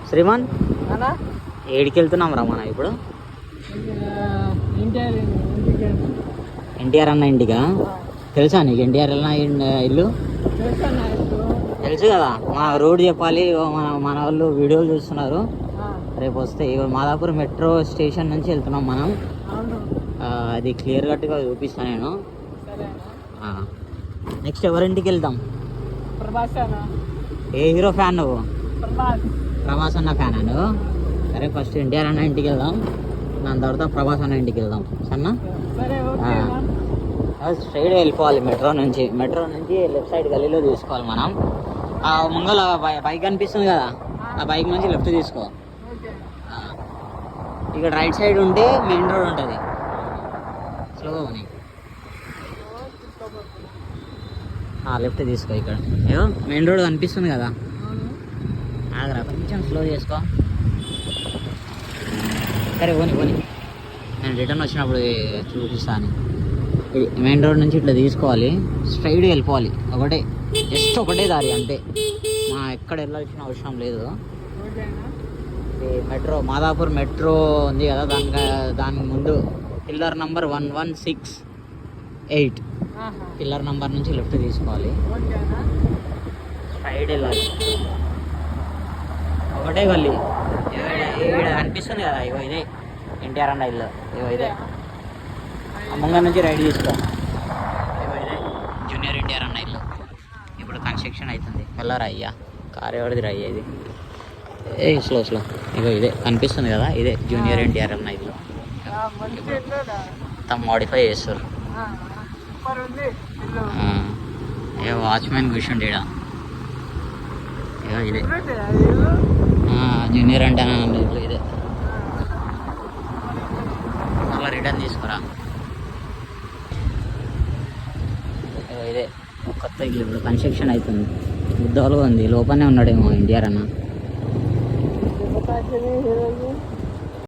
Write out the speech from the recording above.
శ్రీమాన్ ఏడికి వెళ్తున్నాం రా మనం ఇప్పుడు? ఎన్టీఆర్ అన్న ఇంటికా? తెలుసా నీకు ఎన్టీఆర్ అన్న ఇల్లు? తెలుసు కదా. మా రోడ్ చెప్పాలి. మన వాళ్ళు వీడియోలు చూస్తున్నారు. రేపు వస్తే మాదాపూర్ మెట్రో స్టేషన్ నుంచి వెళ్తున్నాం మనం. అది క్లియర్ కట్గా చూపిస్తాను నేను. నెక్స్ట్ ఎవరింటికి వెళ్తాం? ఏ హీరో ఫ్యాన్ నువ్వు? ప్రభాస్ అన్న ఫ్యాన్ నువ్వు? సరే ఫస్ట్ ఎన్టీఆర్ అన్న ఇంటికి వెళ్దాం, దాని తర్వాత ప్రభాస్ అన్న ఇంటికి వెళ్దాం. సన్నా స్ట్రైట్ వెళ్ళిపోవాలి మెట్రో నుంచి లెఫ్ట్ సైడ్ గల్లీలో తీసుకోవాలి మనం. ముంగల బైక్ కనిపిస్తుంది కదా, ఆ బైక్ నుంచి లెఫ్ట్ తీసుకో. ఇక్కడ రైట్ సైడ్ ఉంటే మెయిన్ రోడ్ ఉంటుంది. స్లోగా పోనీ, లెఫ్ట్ తీసుకో. ఇక్కడ ఏదో మెయిన్ రోడ్ కనిపిస్తుంది కదా, ఆగరా కొంచెం స్లో చేసుకో. సరే పోనీ, నేను రిటర్న్ వచ్చినప్పుడు చూపిస్తాను. మెయిన్ రోడ్ నుంచి ఇట్లా తీసుకోవాలి, స్ట్రైట్ వెళ్ళిపోవాలి. జస్ట్ ఒకటే దారి అంతే, ఎక్కడ వెళ్ళాల్సిన అవసరం లేదు. మెట్రో మాదాపూర్ మెట్రో ఉంది కదా, దాని ముందు పిల్లర్ నంబర్ 1168 పిల్లర్ నంబర్ నుంచి లెఫ్ట్ తీసుకోవాలి, స్ట్రైట్ వెళ్ళాలి. ఒకటే గల్లీ ఇక్కడ కనిపిస్తుంది కదా, ఇగో ఇదే ఎన్టీఆర్ అన్న ఇల్లు. ఇగో ఇదే ముంగ నుంచి రైట్ తీసుకో. ఇగో ఇదే జూనియర్ ఎన్టీఆర్ అన్న ఇల్లు. ఇప్పుడు కన్స్ట్రక్షన్ అవుతుంది. వెళ్ళరా అయ్యా, కార్ ఎవరిది రా ఇది? స్లో ఇగో ఇదే కనిపిస్తుంది కదా, ఇదే జూనియర్ ఎన్టీఆర్ అన్న ఇల్లు. మొత్తం మోడిఫై చేస్తారు. ఏ వాచ్మెన్ కూర్చుండే ఇక ఇదే జూనియర్ ఎన్టీఆర్ అన్న ఇల్లు. ఇదే మళ్ళీ రిటర్న్ తీసుకురా. ఇదే కొత్త ఇల్లు, ఇప్పుడు కన్స్ట్రక్షన్ అవుతుంది. బుద్ధవాళ్ళగా ఉంది, లోపలనే ఉన్నాడేమో ఎన్టీఆర్ అన్న.